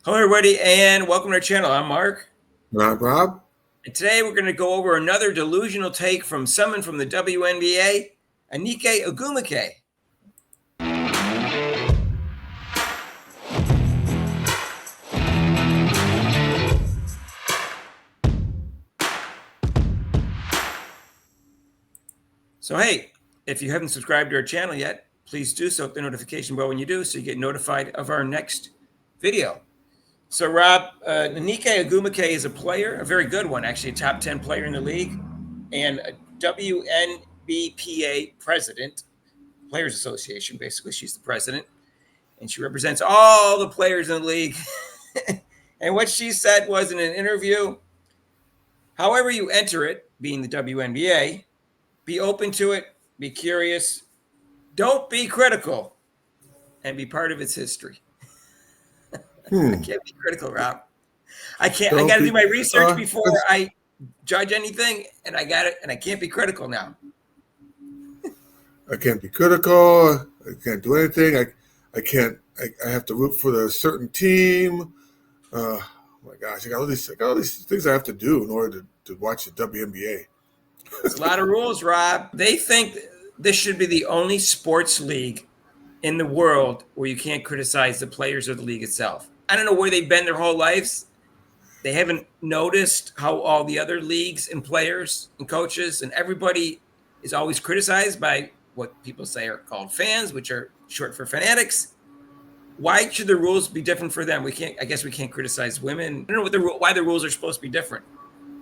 Hello, everybody, and welcome to our channel. I'm Mark, Rob? and today we're going to go over another delusional take from someone from the WNBA, Nneka Ogwumike. So, hey, if you haven't subscribed to our channel yet, please do so. Hit the notification bell when you do, so you get notified of our next video. So, Rob, Nneka Ogwumike is a player, a very good one, actually, a top 10 player in the league, and a WNBPA president, Players Association. Basically, she's the president, and she represents all the players in the league. And what she said was in an interview, however you enter it, being the WNBA, be open to it, be curious, don't be critical, and be part of its history. I Hmm. can't be critical, Rob. I can't. I Don't got to be. do my research before 'Cause I judge anything, and I got it, and I can't be critical now. I can't be critical. I can't do anything. I can't. I have to root for the certain team. Oh my gosh! I got all these things I have to do in order to watch the WNBA. It's a lot of rules, Rob. They think this should be the only sports league in the world where you can't criticize the players or the league itself. I don't know where they've been their whole lives. They haven't noticed how all the other leagues and players and coaches and everybody is always criticized by what people say are called fans, which are short for fanatics. Why should the rules be different for them? We can't. I guess we can't criticize women. I don't know why the rules are supposed to be different,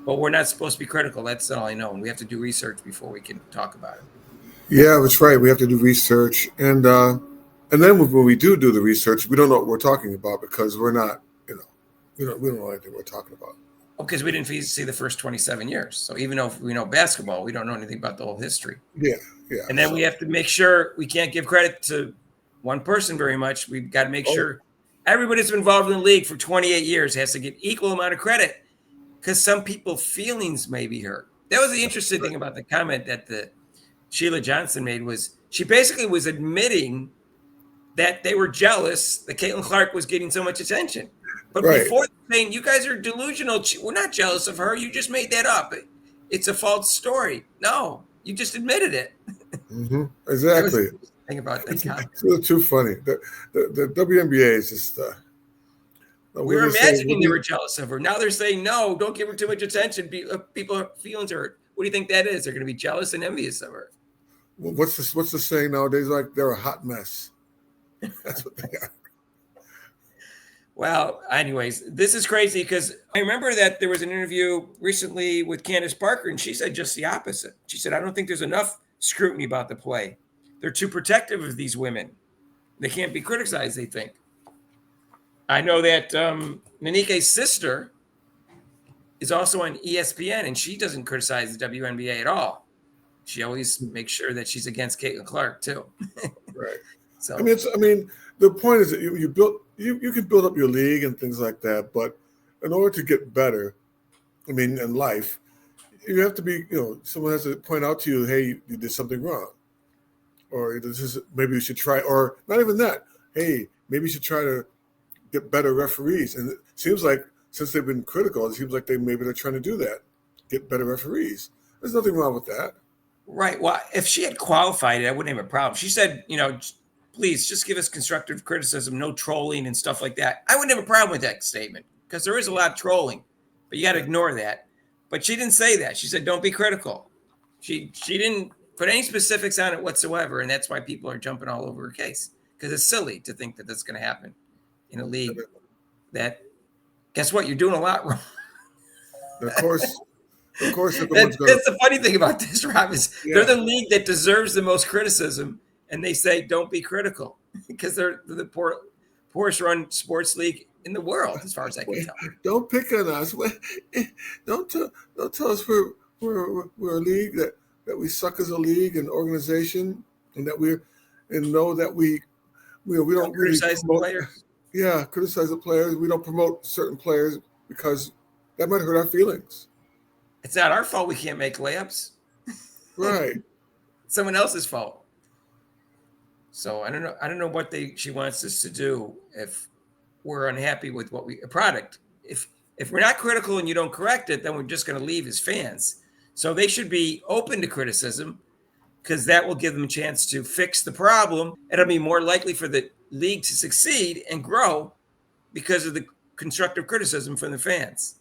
but we're not supposed to be critical. That's all I know, and we have to do research before we can talk about it. Yeah, that's right. We have to do research, and then when we do the research, we don't know what we're talking about because we're not. We don't know anything we're talking about. Because we didn't see the first 27 years. So even though we know basketball, we don't know anything about the whole history. Yeah, yeah. And then we have to make sure we can't give credit to one person very much. We've got to make Oh, sure everybody that's been involved in the league for 28 years has to get equal amount of credit because some people's feelings may be hurt. That was the interesting right. thing about the comment that the Sheila Johnson made was she basically was admitting that they were jealous that Caitlin Clark was getting so much attention. But Right. before saying, you guys are delusional, we're not jealous of her. You just made that up. It's a false story. No, you just admitted it. That was Exactly. the thing about that comment. It's really too funny. The WNBA is just. We We're were just saying. imagining they were jealous of her. Now they're saying, no, don't give her too much attention. People feelings hurt. What do you think that is? They're going to be jealous and envious of her. What's this? What's the saying nowadays? Like they're a hot mess. That's what they are. Well, anyways, this is crazy because I remember that there was an interview recently with Candace Parker, and she said just the opposite. She said, I don't think there's enough scrutiny about the play. They're too protective of these women. They can't be criticized, they think. I know that Nanike's sister is also on ESPN, and she doesn't criticize the WNBA at all. She always makes sure that she's against Caitlin Clark, too. Right. I So mean, the point is that you can build up your league and things like that, but in order to get better, I mean, in life, you have to be. Someone has to point out to you, hey, you did something wrong, or this is maybe you should try, or not even that. Hey, maybe you should try to get better referees. And it seems like since they've been critical, it seems like they're trying to do that, get better referees. There's nothing wrong with that. right. Well, if she had qualified it, I wouldn't have a problem. She said, please just give us constructive criticism, no trolling and stuff like that. I wouldn't have a problem with that statement because there is a lot of trolling, but you got to ignore that. But she didn't say that. She said, don't be critical. She didn't put any specifics on it whatsoever. And that's why people are jumping all over her case because it's silly to think that that's going to happen in a league that, guess what? You're doing a lot wrong. And of course, everyone's going to. That's the funny thing about this, Rob, is they're Yeah, the league that deserves the most criticism, and they say don't be critical because they're the poorest run sports league in the world, as far as I can wait, tell. don't pick on us. Don't tell, don't tell us we're a league that we suck as a league and organization, and know that we Don't don't really criticize the promote. players. Yeah, criticize the players. We don't promote certain players because that might hurt our feelings. It's not our fault we can't make layups. Right. Someone else's fault. So I don't know. I don't know what she wants us to do if we're unhappy with a product. If we're not critical and you don't correct it, then we're just going to leave as fans. So they should be open to criticism, because that will give them a chance to fix the problem. It'll be more likely for the league to succeed and grow because of the constructive criticism from the fans.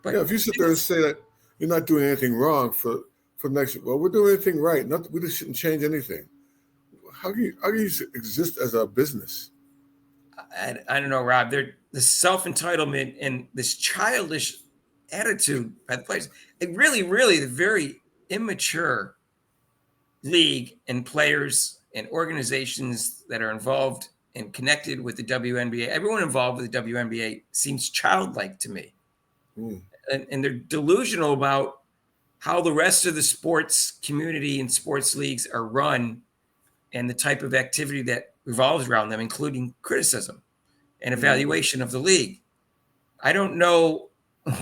But if you sit there and say that you're not doing anything wrong for next year, well, we're doing anything right. We just shouldn't change anything. How can you exist as a business? I don't know, Rob. The self-entitlement and this childish attitude by the players. It really, the very immature league and players and organizations that are involved and connected with the WNBA. Everyone involved with the WNBA seems childlike to me. And they're delusional about how the rest of the sports community and sports leagues are run and the type of activity that revolves around them, including criticism and evaluation of the league. I don't know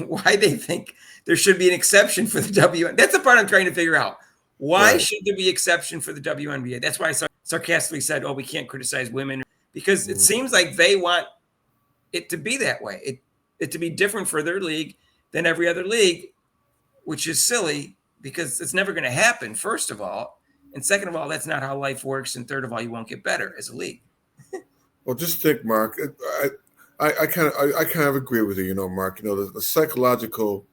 why they think there should be an exception for the WNBA. That's the part I'm trying to figure out. Why should there be exception for the WNBA? That's why I sarcastically said, we can't criticize women, because it seems like they want it to be that way. It to be different for their league than every other league, which is silly, because it's never going to happen, first of all. And second of all, that's not how life works. And third of all, you won't get better as a league. Well, just think, Mark. I kind of agree with you, Mark. The psychological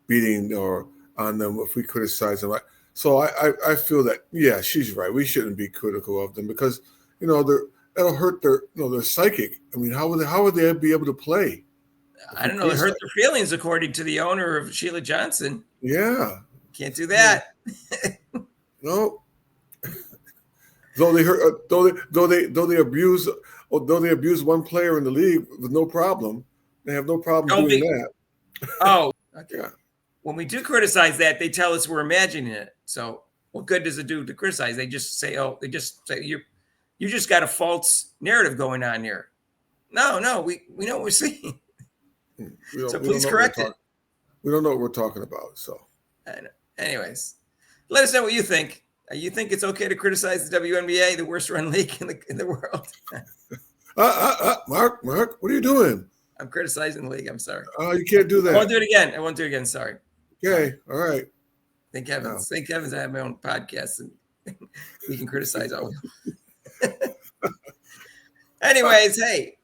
beating or on them if we criticize them. So I feel that she's right. We shouldn't be critical of them, because that'll hurt their psychic. I mean, how would they be able to play? I don't know. It hurt their feelings, according to the owner of Sheila Johnson. Yeah, can't do that. No. Though they abuse one player in the league with no problem, they have no problem doing that. Oh, okay. Yeah. When we do criticize that, they tell us we're imagining it. So what good does it do to criticize? They just say, you just got a false narrative going on here. No, we know what we're seeing. So please correct it. We don't know what we're talking about. So, anyways, let us know what you think. You think it's okay to criticize the WNBA, the worst run league in the world? Mark, what are you doing? I'm criticizing the league. I'm sorry. Oh, you can't do that. I won't do it again. Sorry. Okay. All right. Thank heavens. Thank heavens I have my own podcast and we can criticize all. Anyways, hey,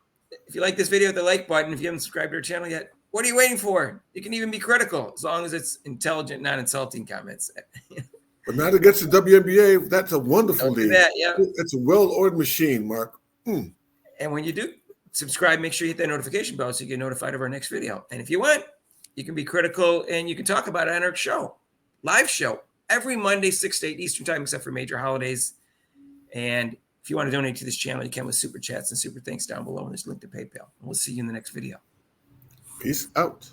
if you like this video, hit the like button. If you haven't subscribed to our channel yet, what are you waiting for? You can even be critical as long as it's intelligent, not insulting comments. But not against the WNBA. That's a wonderful league. Yeah. It's a well-oiled machine, Mark. And when you do subscribe, make sure you hit that notification bell so you get notified of our next video. And if you want, you can be critical and you can talk about it on our show, live show, every Monday, 6 to 8 Eastern time, except for major holidays. And if you want to donate to this channel, you can with super chats and super thanks down below. And there's a link to PayPal. And we'll see you in the next video. Peace out.